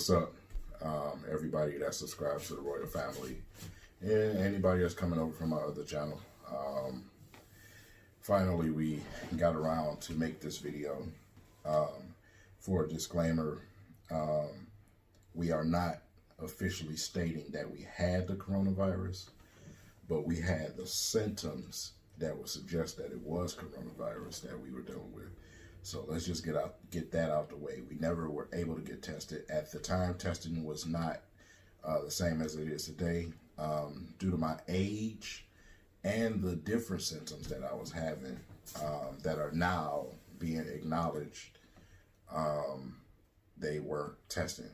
what's up, everybody that subscribes to the Royal Family and anybody that's coming over from my other channel. Finally, we got around to make this video. For a disclaimer, we are not officially stating that we had the coronavirus, but we had the symptoms that would suggest that it was coronavirus that we were dealing with. So let's just get that out the way. We never were able to get tested. At the time, testing was not the same as it is today. Due to my age and the different symptoms that I was having that are now being acknowledged, they weren't testing.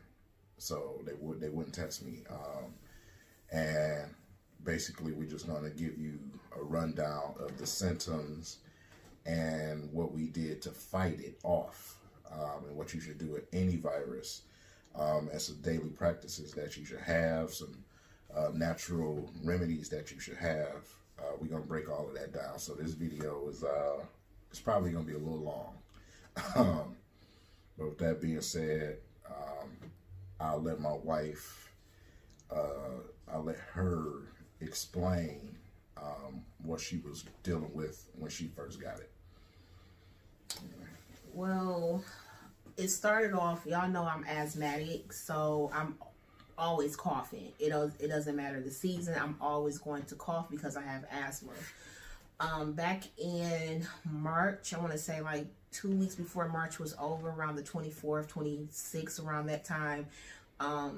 So they wouldn't test me. And basically, we're just going to give you a rundown of the symptoms and what we did to fight it off, and what you should do with any virus, and some daily practices that you should have, some natural remedies that you should have. We're going to break all of that down. So this video is it's probably going to be a little long. But with that being said, I'll let my wife, I'll let her explain what she was dealing with when she first got it. Well, it started off, y'all know I'm asthmatic, so I'm always coughing. It doesn't matter the season, I'm always going to cough because I have asthma. Back in March, I want to say like 2 weeks before March was over, around the 24th, 26th, around that time, I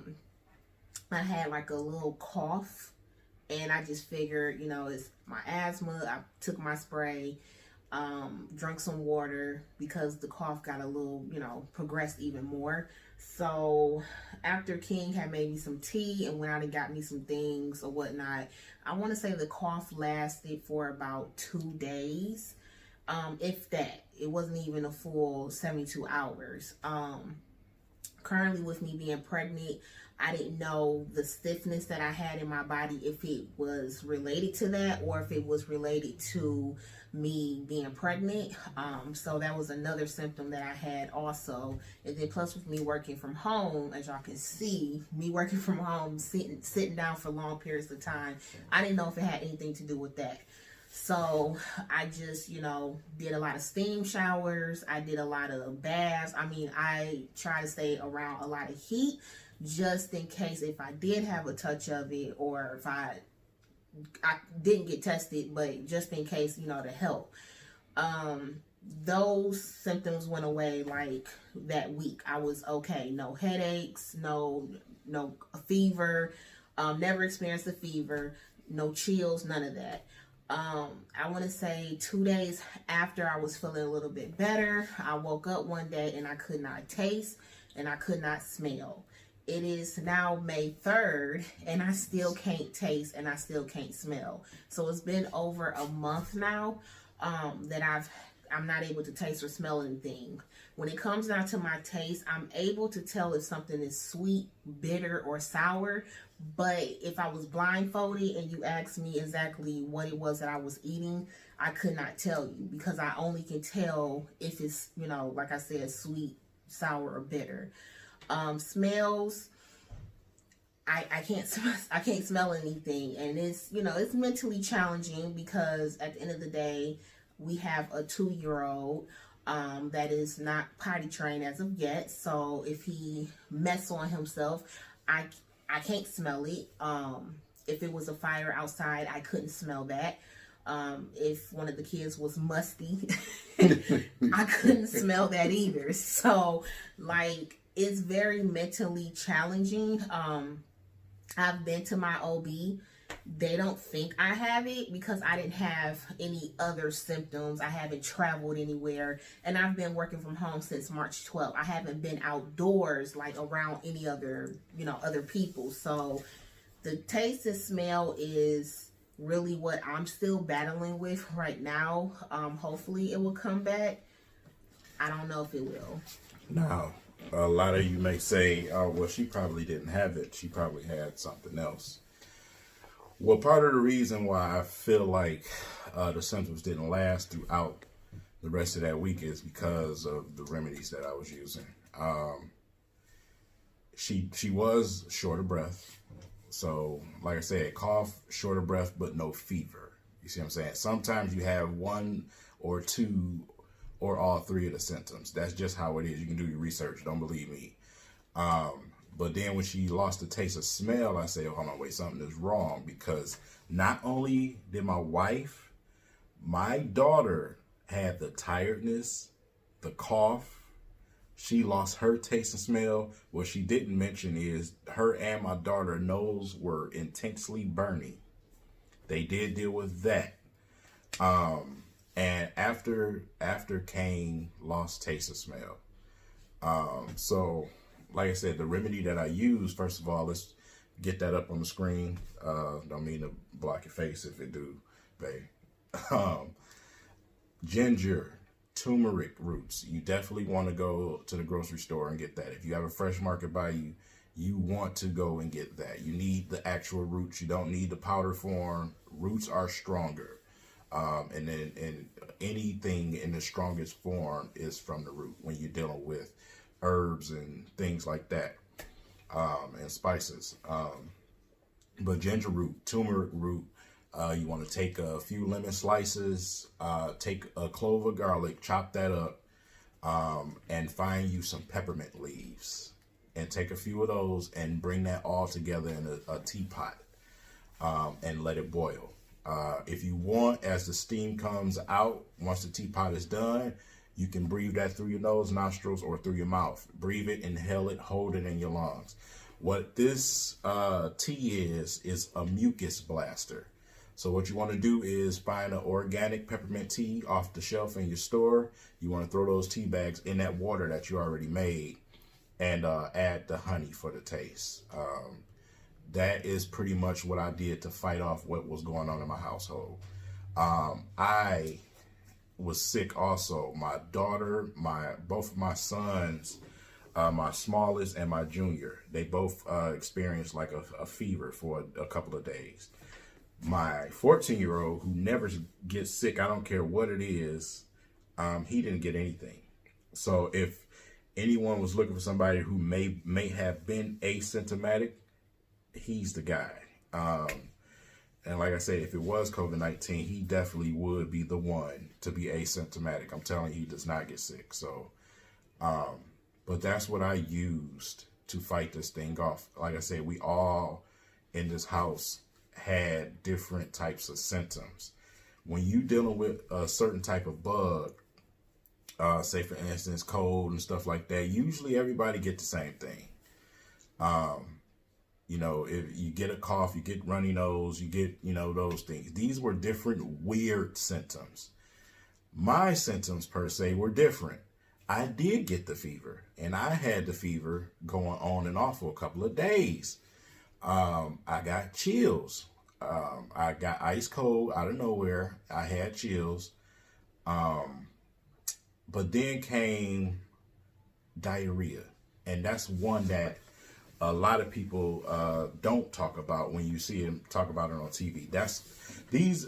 had like a little cough, and I just figured, you know, it's my asthma. I took my spray, drank some water because the cough got a little, you know, progressed even more. So after King had made me some tea and went out and got me some things or whatnot, I want to say the cough lasted for about 2 days. If that. It wasn't even a full 72 hours. Currently, with me being pregnant, I didn't know the stiffness that I had in my body, if it was related to that or if it was related to me being pregnant. So that was another symptom that I had also. And then plus with me working from home, as y'all can see, me working from home, sitting down for long periods of time, I didn't know if it had anything to do with that. So I just, you know, did a lot of steam showers. I did a lot of baths. I mean, I try to stay around a lot of heat just in case if I did have a touch of it, or if I didn't get tested, but just in case, you know, to help. Those symptoms went away like that week. I was okay. No headaches, no fever, never experienced a fever, no chills, none of that. I want to say 2 days after I was feeling a little bit better, I woke up one day and I could not taste and I could not smell. It is now May 3rd and I still can't taste and I still can't smell. So it's been over a month now that I'm not able to taste or smell anything. When it comes down to my taste, I'm able to tell if something is sweet, bitter, or sour. But if I was blindfolded and you asked me exactly what it was that I was eating, I could not tell you, because I only can tell if it's, you know, like I said, sweet, sour, or bitter. Smells, I can't smell anything, and it's, you know, it's mentally challenging because at the end of the day, we have a 2-year-old that is not potty trained as of yet. So if he mess on himself, I can't smell it. If it was a fire outside, I couldn't smell that. If one of the kids was musty, I couldn't smell that either. So like, it's very mentally challenging. I've been to my OB. They don't think I have it because I didn't have any other symptoms. I haven't traveled anywhere, and I've been working from home since March 12th. I haven't been outdoors like around any other, you know, other people. So the taste and smell is really what I'm still battling with right now. Hopefully it will come back. I don't know if it will. Now, a lot of you may say, oh, well, she probably didn't have it. She probably had something else. Well, part of the reason why I feel like the symptoms didn't last throughout the rest of that week is because of the remedies that I was using. she was short of breath. So, like I said, cough, short of breath, but no fever. You see what I'm saying? Sometimes you have one or two or all three of the symptoms. That's just how it is. You can do your research. Don't believe me. But then when she lost the taste of smell, I say, oh, hold on, wait, something is wrong. Because not only did my daughter had the tiredness, the cough, she lost her taste and smell. What she didn't mention is her and my daughter's nose were intensely burning. They did deal with that. And after came lost taste of smell. So, like I said, the remedy that I use, first of all, let's get that up on the screen. Don't mean to block your face if it do, babe. Ginger, turmeric roots. You definitely want to go to the grocery store and get that. If you have a Fresh Market by you, you want to go and get that. You need the actual roots. You don't need the powder form. Roots are stronger. And anything in the strongest form is from the root when you're dealing with herbs and things like that, and spices. But ginger root, turmeric root, you want to take a few lemon slices, take a clove of garlic, chop that up, and find you some peppermint leaves. And take a few of those and bring that all together in a teapot, and let it boil. If you want, as the steam comes out, once the teapot is done, you can breathe that through your nose, nostrils, or through your mouth. Breathe it, inhale it, hold it in your lungs. What this tea is a mucus blaster. So what you want to do is find an organic peppermint tea off the shelf in your store. You want to throw those tea bags in that water that you already made, and add the honey for the taste. That is pretty much what I did to fight off what was going on in my household. I was sick also. My daughter, both of my sons, my smallest and my junior, they both experienced like a fever for a couple of days. My 14-year-old, who never gets sick, I don't care what it is, he didn't get anything. So if anyone was looking for somebody who may have been asymptomatic, he's the guy. And like I said, if it was COVID-19, he definitely would be the one to be asymptomatic. I'm telling you, he does not get sick. So, but that's what I used to fight this thing off. Like I said, we all in this house had different types of symptoms. When you dealing with a certain type of bug, say for instance, cold and stuff like that, usually everybody get the same thing. You know, if you get a cough, you get runny nose, you get, those things. These were different weird symptoms. My symptoms per se were different. I did get the fever, and I had the fever going on and off for a couple of days. I got chills. I got ice cold out of nowhere. I had chills. But then came diarrhea, and that's one that a lot of people don't talk about when you see them talk about it on TV.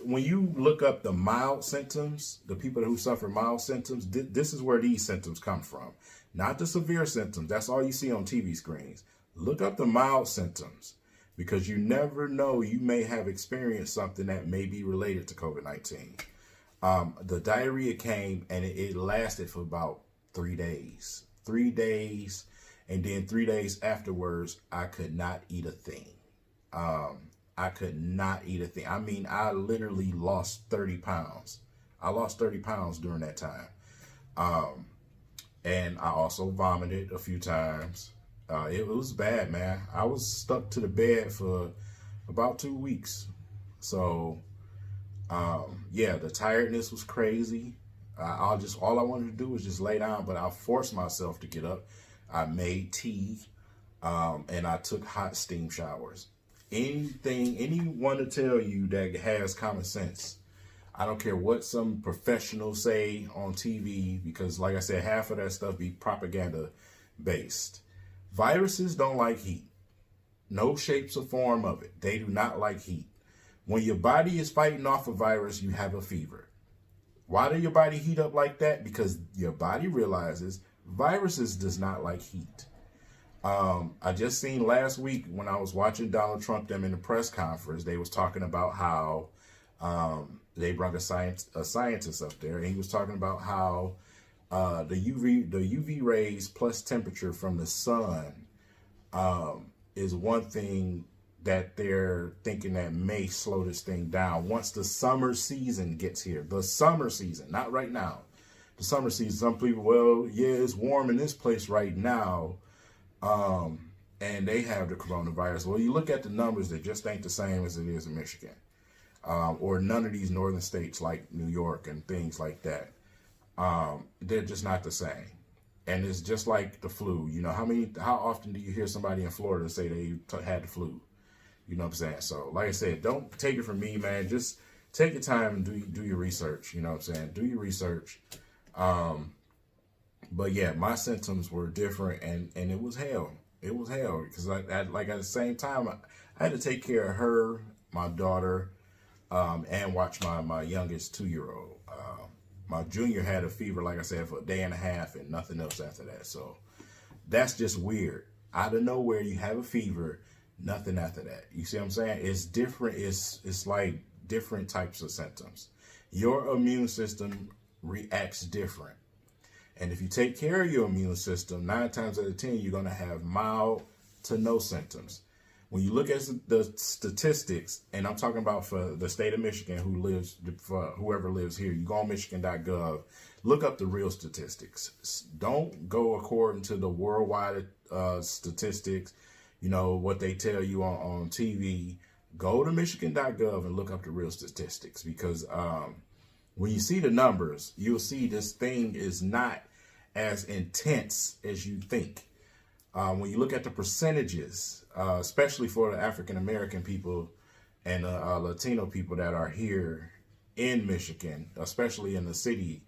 When you look up the mild symptoms, the people who suffer mild symptoms, this is where these symptoms come from. Not the severe symptoms. That's all you see on TV screens. Look up the mild symptoms, because you never know, you may have experienced something that may be related to COVID-19. The diarrhea came, and it lasted for about 3 days. 3 days. And then 3 days afterwards, I could not eat a thing. I could not eat a thing. I mean, I literally lost 30 pounds. I lost 30 pounds during that time. And I also vomited a few times. It was bad, man. I was stuck to the bed for about 2 weeks. So, yeah, the tiredness was crazy. All I wanted to do was just lay down, but I forced myself to get up. I made tea, and I took hot steam showers. Anyone to tell you that has common sense, I don't care what some professionals say on TV, because like I said, half of that stuff be propaganda based. Viruses don't like heat. No shapes or form of it. They do not like heat. When your body is fighting off a virus, you have a fever. Why do your body heat up like that? Because your body realizes viruses does not like heat. I just seen last week when I was watching Donald Trump them in the press conference, they was talking about how they brought a scientist up there, and he was talking about how the UV rays plus temperature from the sun is one thing that they're thinking that may slow this thing down once the summer season gets here. The summer season, not right now. The summer season. Some people, well, yeah, it's warm in this place right now, and they have the coronavirus. Well, you look at the numbers; they just ain't the same as it is in Michigan, or none of these northern states like New York and things like that. They're just not the same. And it's just like the flu. You know, how often do you hear somebody in Florida say they had the flu? You know what I'm saying? So, like I said, don't take it from me, man. Just take your time and do your research. You know what I'm saying? Do your research. But yeah, my symptoms were different, and it was hell. It was hell because like at the same time, I had to take care of her, my daughter, and watch my youngest 2-year-old. My junior had a fever, like I said, for a day and a half and nothing else after that. So that's just weird. Out of nowhere, you have a fever, nothing after that. You see what I'm saying? It's different. It's like different types of symptoms. Your immune system reacts different. And if you take care of your immune system, 9 times out of 10, you're going to have mild to no symptoms. When you look at the statistics, and I'm talking about for the state of Michigan, for whoever lives here, you go on Michigan.gov, look up the real statistics. Don't go according to the worldwide statistics, you know, what they tell you on TV. Go to Michigan.gov and look up the real statistics, because when you see the numbers, you'll see this thing is not as intense as you think. When you look at the percentages, especially for the African American people and Latino people that are here in Michigan, especially in the city,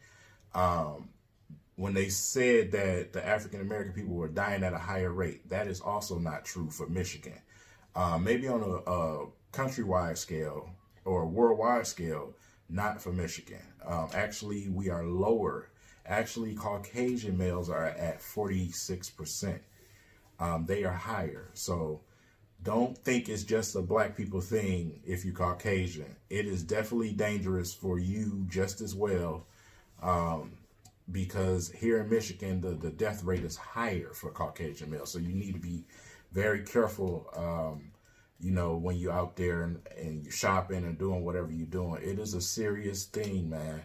when they said that the African American people were dying at a higher rate, that is also not true for Michigan. Maybe on a countrywide scale or a worldwide scale, not for Michigan. Actually, we are lower. Actually, Caucasian males are at 46%. They are higher. So don't think it's just a black people thing if you're Caucasian. It is definitely dangerous for you just as well, because here in Michigan, the death rate is higher for Caucasian males. So you need to be very careful, you know, when you're out there and you're shopping and doing whatever you're doing. It is a serious thing, man.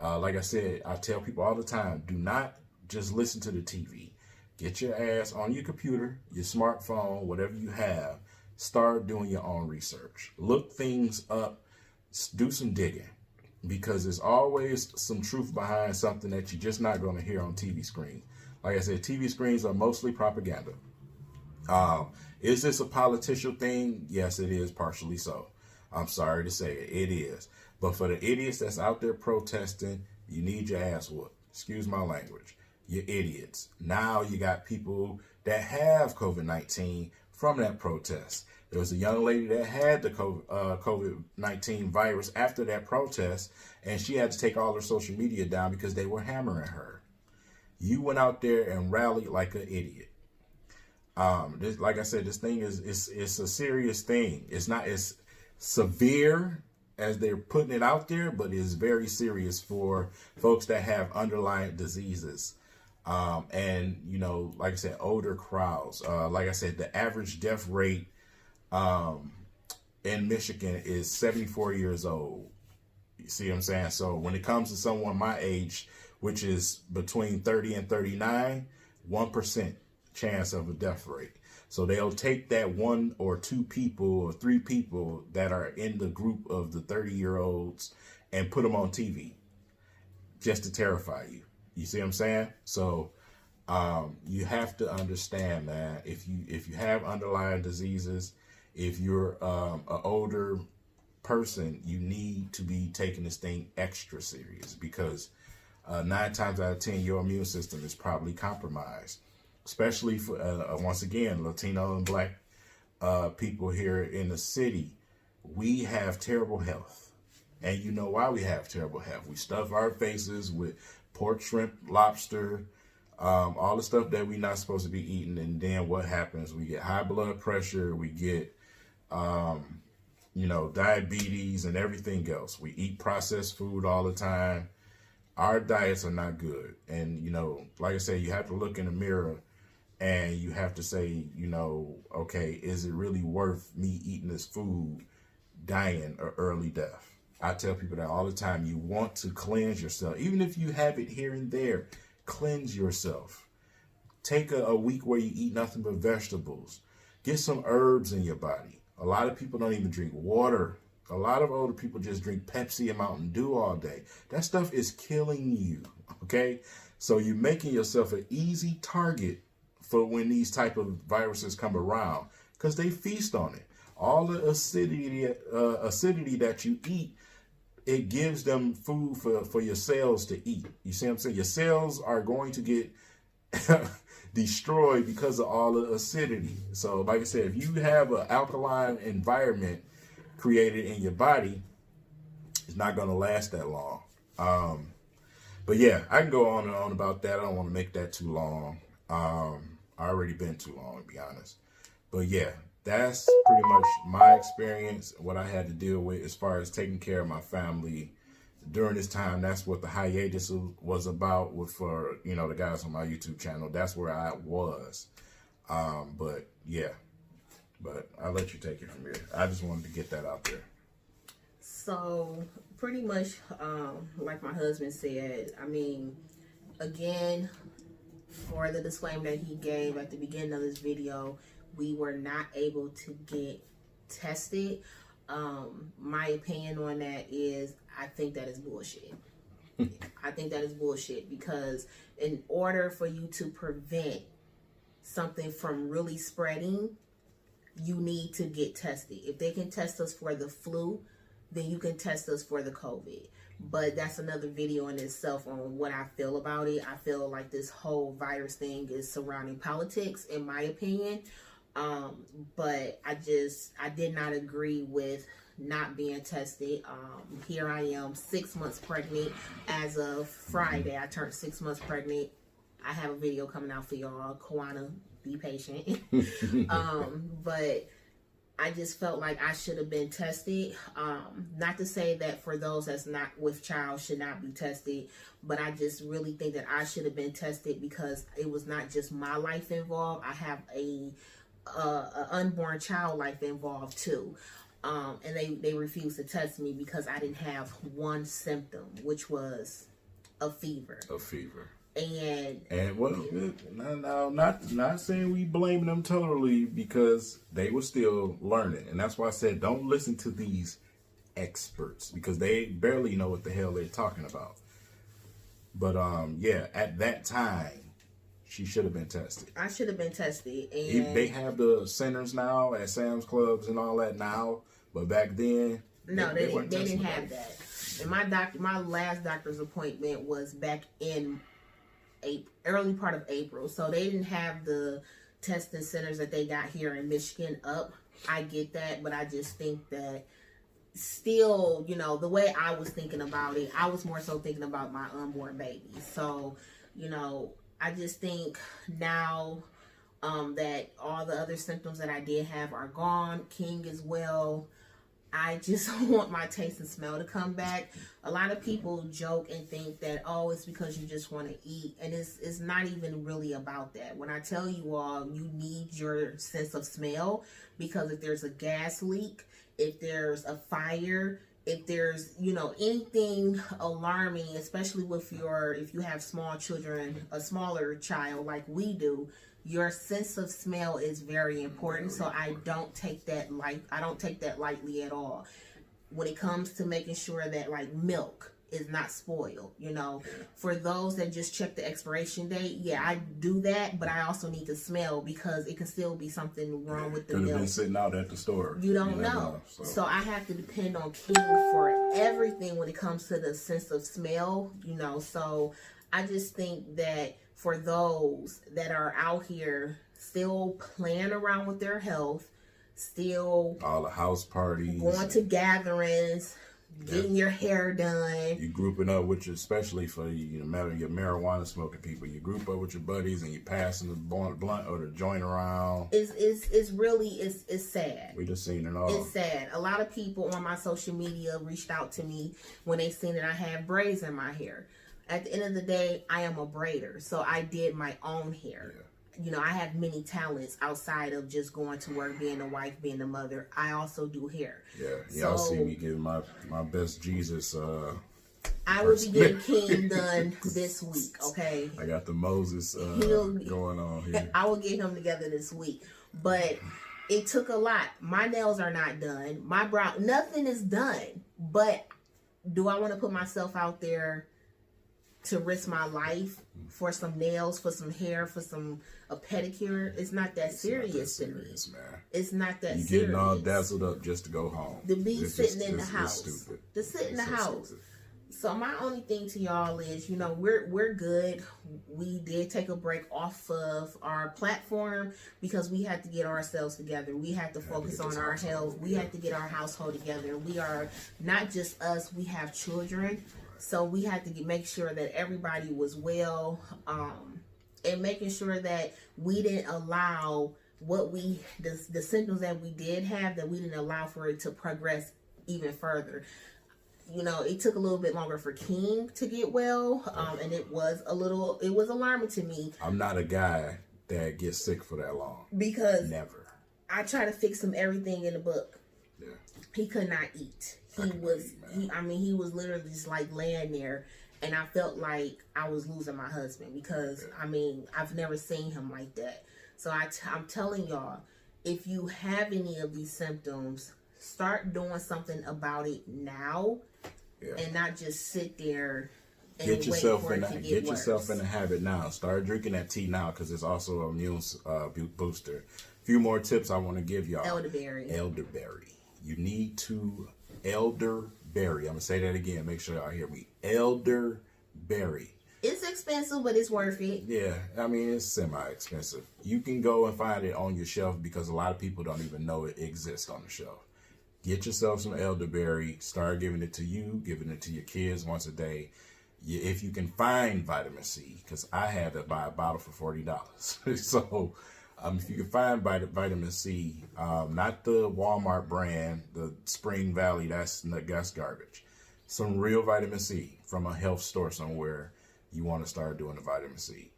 Like I said, I tell people all the time, do not just listen to the TV. Get your ass on your computer, your smartphone, whatever you have. Start doing your own research. Look things up. Do some digging, because there's always some truth behind something that you're just not going to hear on TV screens. Like I said, TV screens are mostly propaganda. Is this a political thing? Yes, it is, partially so. I'm sorry to say it. It is. But for the idiots that's out there protesting, you need your ass whooped. Excuse my language. You're idiots. Now you got people that have COVID-19 from that protest. There was a young lady that had the COVID-19 virus after that protest, and she had to take all her social media down because they were hammering her. You went out there and rallied like an idiot. Like I said, this thing it's a serious thing. It's not as severe as they're putting it out there, but it's very serious for folks that have underlying diseases. And, you know, like I said, older crowds. Like I said, the average death rate in Michigan is 74 years old. You see what I'm saying? So when it comes to someone my age, which is between 30 and 39, 1% chance of a death rate. So they'll take that 1 or 2 people or 3 people that are in the group of the 30-year-olds and put them on TV just to terrify you. You see what I'm saying? So you have to understand, man, if you have underlying diseases, if you're an older person, you need to be taking this thing extra serious, because 9 times out of 10, your immune system is probably compromised, especially for, once again, Latino and black people here in the city. We have terrible health. And you know why we have terrible health. We stuff our faces with pork, shrimp, lobster, all the stuff that we're not supposed to be eating. And then what happens? We get high blood pressure, we get, diabetes and everything else. We eat processed food all the time. Our diets are not good. And, like I said, you have to look in the mirror and you have to say, okay, is it really worth me eating this food, dying an early death? I tell people that all the time. You want to cleanse yourself. Even if you have it here and there, cleanse yourself. Take a week where you eat nothing but vegetables. Get some herbs in your body. A lot of people don't even drink water. A lot of older people just drink Pepsi and Mountain Dew all day. That stuff is killing you, okay? So you're making yourself an easy target for when these type of viruses come around, because they feast on it. All the acidity that you eat, it gives them food for your cells to eat. You see what I'm saying? Your cells are going to get destroyed because of all the acidity. So like I said, if you have an alkaline environment created in your body, it's not going to last that long. But yeah, I can go on and on about that. I don't want to make that too long. I already been too long, to be honest. But yeah, that's pretty much my experience, what I had to deal with as far as taking care of my family during this time. That's what the hiatus was about for, the guys on my YouTube channel. That's where I was. But yeah, but I'll let you take it from here. I just wanted to get that out there. So pretty much, like my husband said, again, for the disclaimer that he gave at the beginning of this video, we were not able to get tested. My opinion on that is, I think that is bullshit. I think that is bullshit, because in order for you to prevent something from really spreading, you need to get tested. If they can test us for the flu, then you can test us for the COVID. But that's another video in itself on what I feel about it. I feel like this whole virus thing is surrounding politics, in my opinion. But I did not agree with not being tested. Here I am, 6 months pregnant. As of Friday, I turned 6 months pregnant. I have a video coming out for y'all. Kawana, be patient. But I just felt like I should have been tested. Not to say that for those that's not with child should not be tested, but I just really think that I should have been tested, because it was not just my life involved. I have a unborn child life involved too. And they refused to test me because I didn't have one symptom, which was a fever. A fever. And well, no, not saying we blaming them totally, because they were still learning, and that's why I said don't listen to these experts, because they barely know what the hell they're talking about. But yeah, at that time, she should have been tested. I should have been tested. And they have the centers now at Sam's Clubs and all that now, but back then, no, they didn't have that. And my last doctor's appointment was back in early part of April, so they didn't have the testing centers that they got here in Michigan up. I get that, but I just think that still, the way I was thinking about it, I was more so thinking about my unborn baby. So, I just think now that all the other symptoms that I did have are gone. King as well. I just want my taste and smell to come back. A lot of people joke and think that, oh, it's because you just want to eat. And it's not even really about that. When I tell you all, you need your sense of smell, because if there's a gas leak, if there's a fire, if there's, anything alarming, especially if you have small children, a smaller child like we do, your sense of smell is very important. So I don't take that lightly at all. When it comes to making sure that like milk is not spoiled, for those that just check the expiration date, yeah, I do that, but I also need to smell, because it can still be something wrong with the milk. Could have been sitting out at the store. You don't know. So I have to depend on King for everything when it comes to the sense of smell, so I just think that for those that are out here still playing around with their health, still all the house parties, going to gatherings, getting your hair done. You grouping up with your, especially for your marijuana smoking people. You group up with your buddies and you passing the blunt or the joint around. It's really it's sad. We just seen it all. It's sad. A lot of people on my social media reached out to me when they seen that I had braids in my hair. At the end of the day, I am a braider, so I did my own hair. Yeah. You know, I have many talents outside of just going to work, being a wife, being a mother. I also do hair. Yeah, y'all see me giving my best Jesus. I will be getting King done this week. Okay, I got the Moses going on here. I will get him together this week, but it took a lot. My nails are not done. My brow, nothing is done. But do I want to put myself out there to risk my life for some nails, for some hair, for a pedicure? It's not that serious to me. Man. It's not that serious. You getting all dazzled up just to go home. To be sitting in the house. Stupid. To sit in the house. Stupid. So my only thing to y'all is, you know, we're good. We did take a break off of our platform because we had to get ourselves together. We had to focus on our health. We had to get our household together. We are not just us. We have children. So we had to make sure that everybody was well, and making sure that we didn't allow the symptoms that we did have, that we didn't allow for it to progress even further. You know, it took a little bit longer for King to get well, and it was alarming to me. I'm not a guy that gets sick for that long. Because never. I tried to fix him everything in the book. Yeah. He could not eat. He was literally just like laying there, and I felt like I was losing my husband because, I've never seen him like that. So I'm telling y'all, if you have any of these symptoms, start doing something about it now, and not just sit there and get yourself in the habit now. Start drinking that tea now because it's also an immune booster. A few more tips I want to give y'all. Elderberry. You need to elderberry. I'm gonna say that again. Make sure y'all hear me. Elderberry. It's expensive, but it's worth it. Yeah, it's semi-expensive. You can go and find it on your shelf because a lot of people don't even know it exists on the shelf. Get yourself some elderberry. Start giving it to you, giving it to your kids once a day. If you can find vitamin C, because I had to buy a bottle for $40. So if you can find vitamin C, not the Walmart brand, the Spring Valley, that's garbage. Some real vitamin C from a health store somewhere. You want to start doing the vitamin C.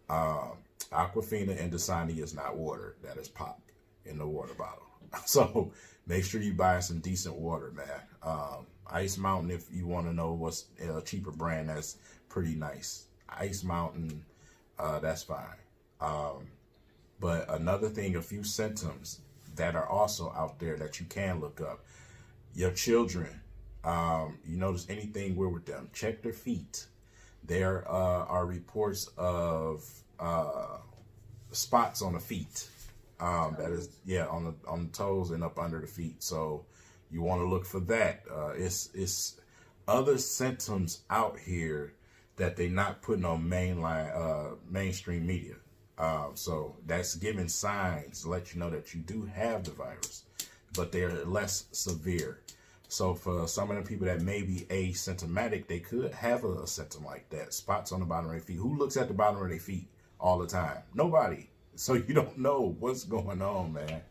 Aquafina and Dasani is not water. That is pop in the water bottle. So make sure you buy some decent water, man. Ice Mountain, if you want to know what's a cheaper brand, that's pretty nice. Ice Mountain, that's fine. But another thing, a few symptoms that are also out there that you can look up. Your children, you notice anything weird with them, check their feet. There are reports of spots on the feet. That is, on the toes and up under the feet. So you want to look for that. It's other symptoms out here that they're not putting on mainstream media. So that's giving signs to let you know that you do have the virus, but they're less severe. So for some of the people that may be asymptomatic, they could have a symptom like that. Spots on the bottom of their feet. Who looks at the bottom of their feet all the time? Nobody. So you don't know what's going on, man.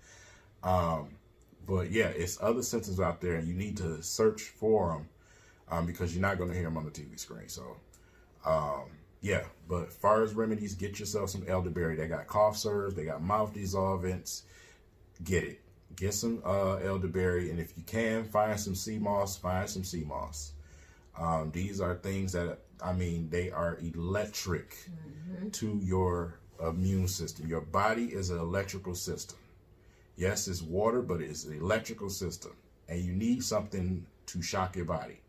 But yeah, it's other symptoms out there, and you need to search for them because you're not going to hear them on the TV screen. So but as far as remedies, get yourself some elderberry. They got cough syrups, they got mouth dissolvents. Get it. Get some elderberry, and if you can, find some sea moss. These are things that, they are electric to your immune system. Your body is an electrical system. Yes, it's water, but it's an electrical system, and you need something to shock your body.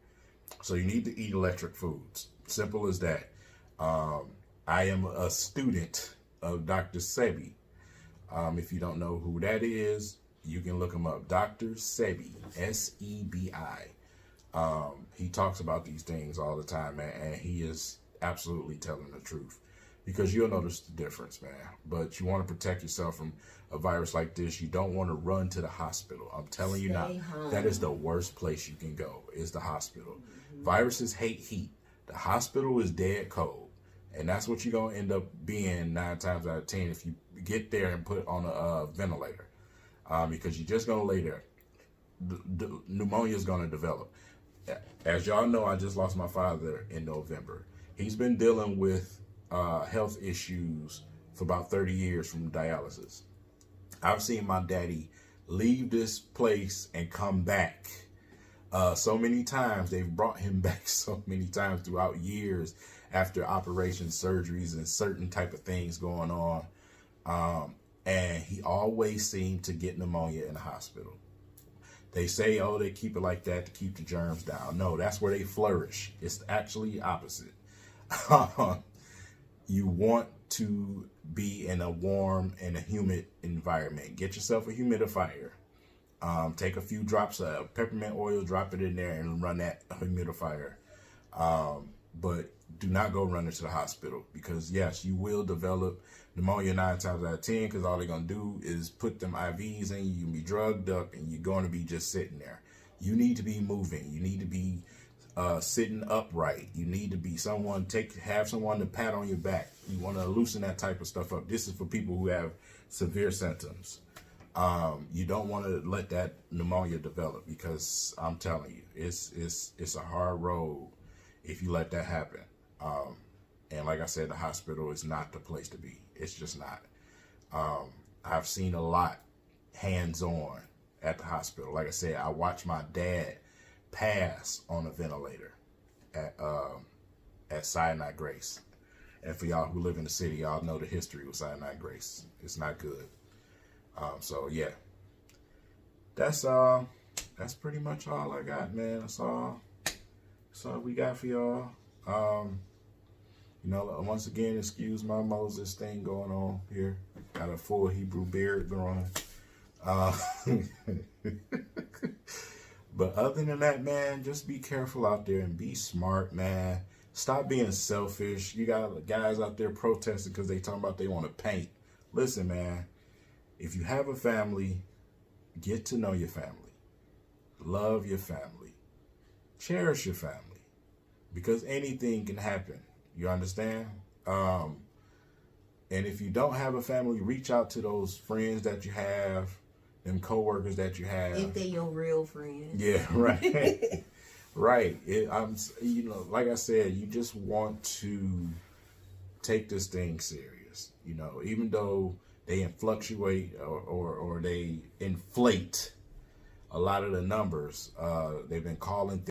So you need to eat electric foods. Simple as that. I am a student of Dr. Sebi. If you don't know who that is, you can look him up. Dr. Sebi, S-E-B-I. He talks about these things all the time, man, and he is absolutely telling the truth. because you'll notice the difference, man. But you want to protect yourself from a virus like this. You don't want to run to the hospital. I'm telling you now, that is the worst place you can go, is the hospital. Viruses hate heat. The hospital is dead cold. And that's what you're going to end up being 9 times out of 10 if you get there and put on a ventilator. Because you're just going to lay there. The pneumonia is going to develop. As y'all know, I just lost my father in November. He's been dealing with health issues for about 30 years from dialysis. I've seen my daddy leave this place and come back so many times. They've brought him back so many times throughout years after operations, surgeries, and certain type of things going on. And he always seemed to get pneumonia in the hospital. They say, oh, they keep it like that to keep the germs down. No, that's where they flourish. It's actually opposite. You want to be in a warm and a humid environment. Get yourself a humidifier. Take a few drops of peppermint oil, drop it in there, and run that humidifier. But do not go run into the hospital, because yes, you will develop pneumonia 9 times out of 10, because all they're going to do is put them IVs in you. You'll be drugged up and you're going to be just sitting there. You need to be moving. You need to be sitting upright. You need to be have someone to pat on your back. You want to loosen that type of stuff up. This is for people who have severe symptoms. You don't want to let that pneumonia develop, because I'm telling you, it's a hard road if you let that happen. And like I said, the hospital is not the place to be. It's just not. I've seen a lot hands-on at the hospital. Like I said, I watched my dad pass on a ventilator at Sinai Grace. And for y'all who live in the city, y'all know the history with Sinai Grace. It's not good. So yeah, that's pretty much all I got, man. That's all we got for y'all. You know, once again, excuse my Moses thing going on here. Got a full Hebrew beard growing. But other than that, man, just be careful out there and be smart, man. Stop being selfish. You got guys out there protesting because they talking about they want to paint. Listen, man, if you have a family, get to know your family. Love your family. Cherish your family. Because anything can happen. You understand? And if you don't have a family, reach out to those friends that you have, them coworkers that you have. If they're your real friends. Yeah, right. Right. You know, like I said, you just want to take this thing serious. You know, even though they fluctuate or they inflate a lot of the numbers, they've been calling